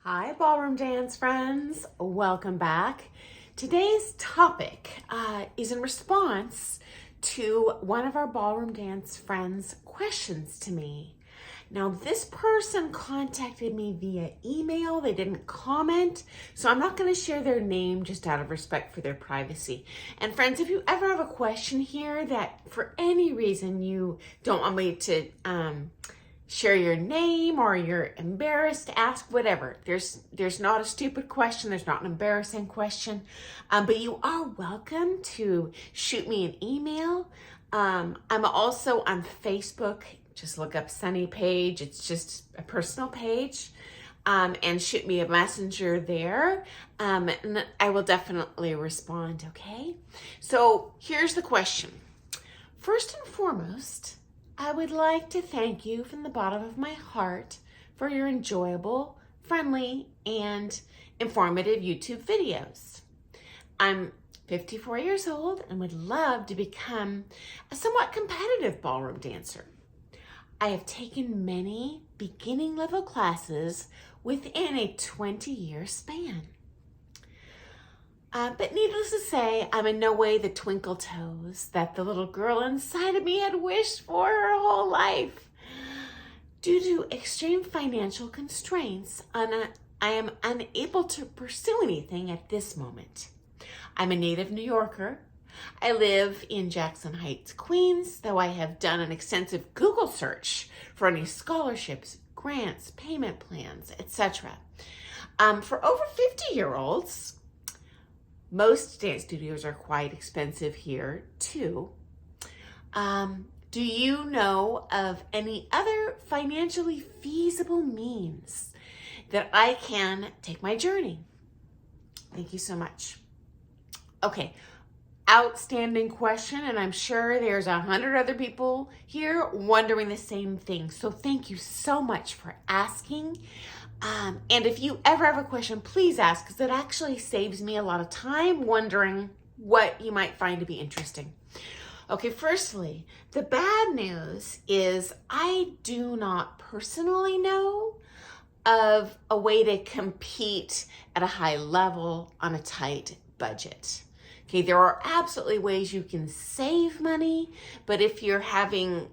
Hi, ballroom dance friends. Welcome back. Today's topic is in response to one of our ballroom dance friends' questions to me. Now, this person contacted me via email. They didn't comment, so I'm not going to share their name just out of respect for their privacy. And friends, if you ever have a question here that for any reason you don't want me to share your name or you're embarrassed to ask, whatever. There's not a stupid question. There's not an embarrassing question. But you are welcome to shoot me an email. I'm also on Facebook. Just look up Sunny Page. It's just a personal page. And shoot me a messenger there. And I will definitely respond, okay? So here's the question. First and foremost, I would like to thank you from the bottom of my heart for your enjoyable, friendly, and informative YouTube videos. I'm 54 years old and would love to become a somewhat competitive ballroom dancer. I have taken many beginning level classes within a 20-year span. But needless to say, I'm in no way the twinkle toes that the little girl inside of me had wished for her whole life. Due to extreme financial constraints, I am unable to pursue anything at this moment. I'm a native New Yorker. I live in Jackson Heights, Queens, though I have done an extensive Google search for any scholarships, grants, payment plans, etc. For over 50-year-olds, most dance studios are quite expensive here too. Do you know of any other financially feasible means that I can take my journey? Thank you so much. Okay, outstanding question, and I'm sure there's 100 other people here wondering the same thing. So thank you so much for asking. And if you ever have a question, please ask, because it actually saves me a lot of time wondering what you might find to be interesting. Okay, firstly, the bad news is I do not personally know of a way to compete at a high level on a tight budget. Okay, there are absolutely ways you can save money, but if you're having,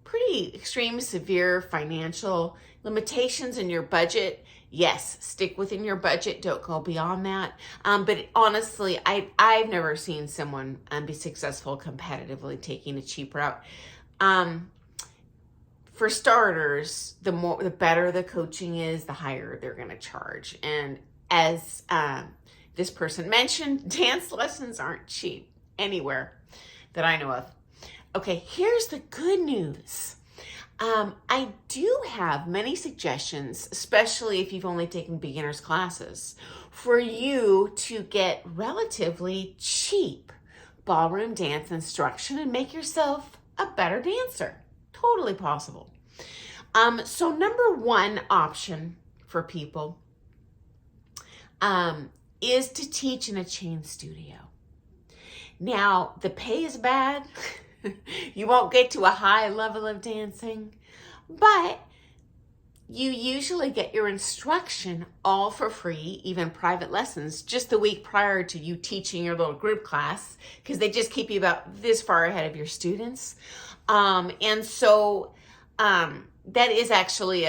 pretty extreme, severe financial limitations in your budget, yes, stick within your budget. Don't go beyond that. But honestly, I've never seen someone be successful competitively taking a cheap route. For starters, the better the coaching is, the higher they're going to charge. And as this person mentioned, dance lessons aren't cheap anywhere that I know of. Okay, here's the good news. I do have many suggestions, especially if you've only taken beginners classes, for you to get relatively cheap ballroom dance instruction and make yourself a better dancer. Totally possible. So number one option for people is to teach in a chain studio. Now, the pay is bad. You won't get to a high level of dancing, but you usually get your instruction all for free, even private lessons, just the week prior to you teaching your little group class, because they just keep you about this far ahead of your students. And so that is actually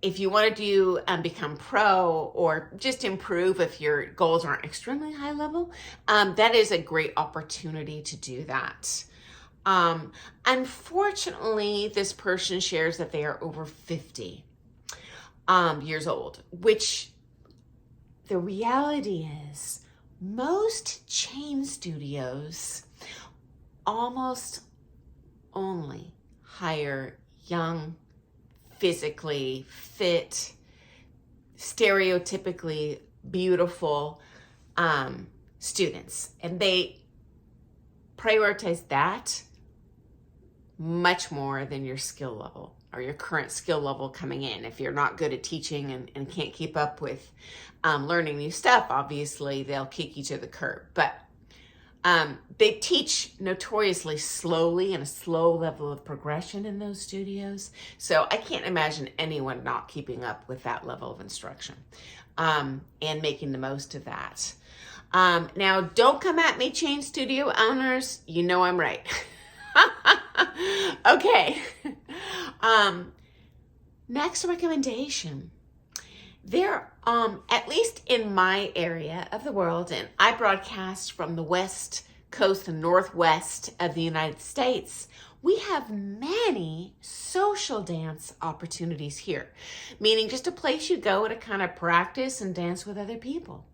if you want to do become pro or just improve if your goals aren't extremely high level, that is a great opportunity to do that. Unfortunately, this person shares that they are over 50 years old, which the reality is most chain studios almost only hire young, physically fit, stereotypically beautiful students, and they prioritize that much more than your skill level or your current skill level coming in. If you're not good at teaching and can't keep up with learning new stuff, obviously they'll kick you to the curb. But They teach notoriously slowly and a slow level of progression in those studios. So I can't imagine anyone not keeping up with that level of instruction and making the most of that. Now, don't come at me, chain studio owners. You know I'm right. Okay. Next recommendation. There, at least in my area of the world, and I broadcast from the West Coast and Northwest of the United States, we have many social dance opportunities here, meaning just a place you go to kind of practice and dance with other people.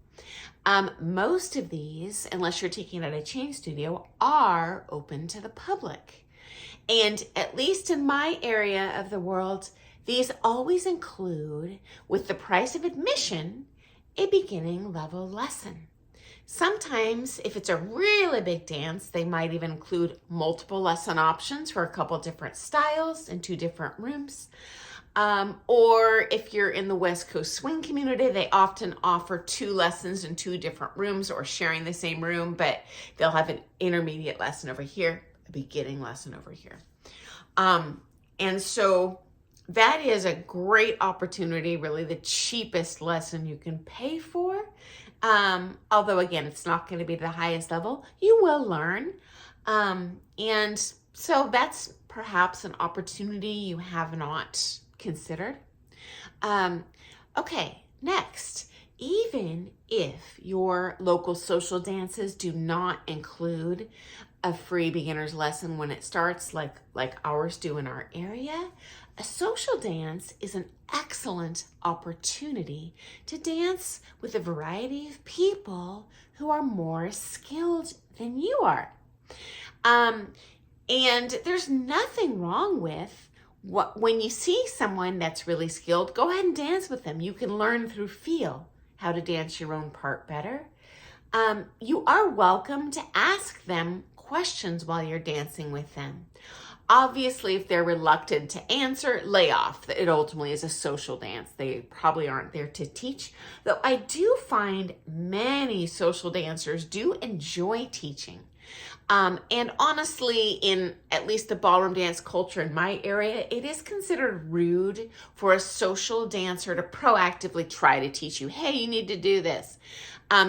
Most of these, unless you're taking it at a chain studio, are open to the public. And at least in my area of the world, these always include, with the price of admission, a beginning level lesson. Sometimes, if it's a really big dance, they might even include multiple lesson options for a couple different styles in 2 different rooms. Or if you're in the West Coast swing community, they often offer 2 lessons in 2 different rooms or sharing the same room, but they'll have an intermediate lesson over here, a beginning lesson over here. And so that is a great opportunity, really the cheapest lesson you can pay for. Although again, it's not going to be the highest level. You will learn. And so that's perhaps an opportunity you have not considered. Okay, next. Even if your local social dances do not include a free beginner's lesson when it starts, like ours do in our area, a social dance is an excellent opportunity to dance with a variety of people who are more skilled than you are. And there's nothing wrong with when you see someone that's really skilled, go ahead and dance with them. You can learn through feel how to dance your own part better. You are welcome to ask them questions while you're dancing with them. Obviously, if they're reluctant to answer, lay off. It ultimately is a social dance. They probably aren't there to teach. Though I do find many social dancers do enjoy teaching. And honestly, in at least the ballroom dance culture in my area, it is considered rude for a social dancer to proactively try to teach you, hey, you need to do this.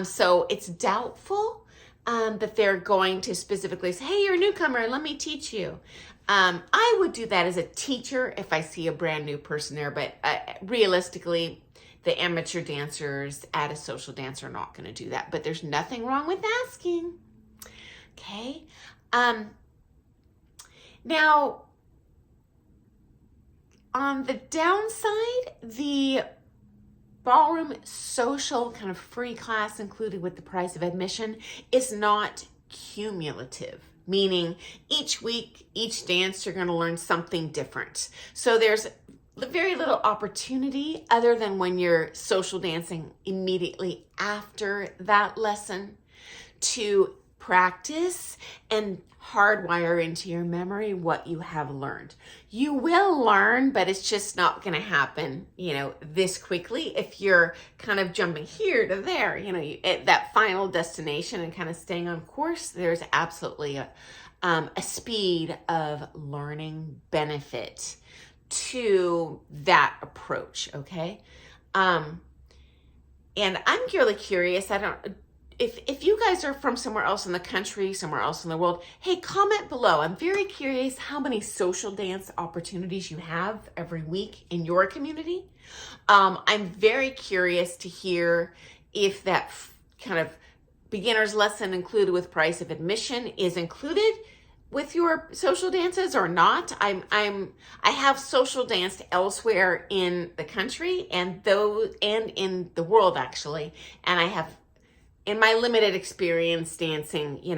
So it's doubtful that they're going to specifically say, hey, you're a newcomer, let me teach you. I would do that as a teacher if I see a brand new person there, but realistically, the amateur dancers at a social dance are not going to do that. But there's nothing wrong with asking. Okay. Now, on the downside, the ballroom social kind of free class included with the price of admission is not cumulative, meaning each week, each dance, you're going to learn something different. So there's very little opportunity other than when you're social dancing immediately after that lesson to practice and hardwire into your memory what you have learned. You will learn, but it's just not going to happen, this quickly. If you're kind of jumping here to there, at that final destination and kind of staying on course, there's absolutely a speed of learning benefit to that approach. Okay. And I'm really curious. If you guys are from somewhere else in the country, somewhere else in the world, hey, comment below. I'm very curious how many social dance opportunities you have every week in your community. I'm very curious to hear if that kind of beginner's lesson included with price of admission is included with your social dances or not. I have social danced elsewhere in the country and in the world actually, and I have, in my limited experience dancing, in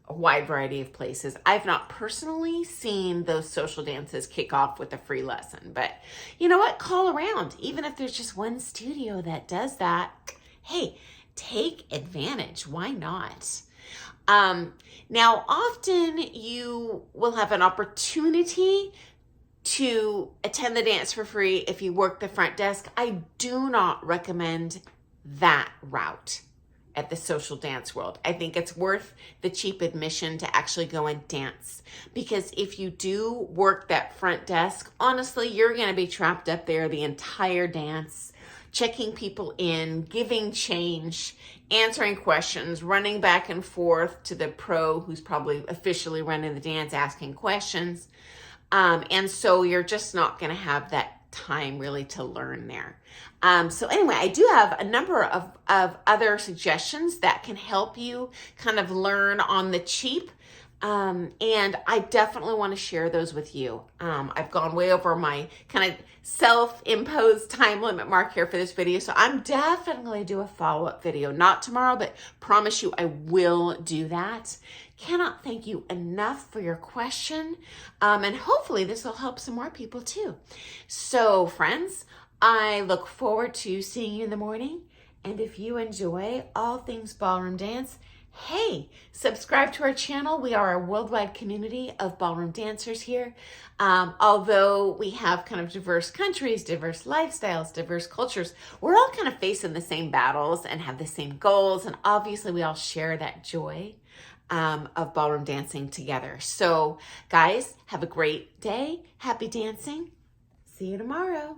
a wide variety of places, I've not personally seen those social dances kick off with a free lesson. But you know what? Call around. Even if there's just one studio that does that, hey, take advantage. Why not? Now, often you will have an opportunity to attend the dance for free if you work the front desk. I do not recommend that route at the social dance world. I think it's worth the cheap admission to actually go and dance, because if you do work that front desk, honestly, you're going to be trapped up there the entire dance, checking people in, giving change, answering questions, running back and forth to the pro who's probably officially running the dance, asking questions. And so you're just not going to have that time really to learn there. So anyway, I do have a number of other suggestions that can help you kind of learn on the cheap. And I definitely want to share those with you. I've gone way over my kind of self-imposed time limit mark here for this video. So I'm definitely do a follow-up video, not tomorrow, but promise you I will do that. Cannot thank you enough for your question. And hopefully this will help some more people too. So friends, I look forward to seeing you in the morning. And if you enjoy all things ballroom dance, hey, subscribe to our channel. We are a worldwide community of ballroom dancers here. Although we have kind of diverse countries, diverse lifestyles, diverse cultures, we're all kind of facing the same battles and have the same goals. And obviously we all share that joy of ballroom dancing together. So guys, have a great day. Happy dancing. See you tomorrow.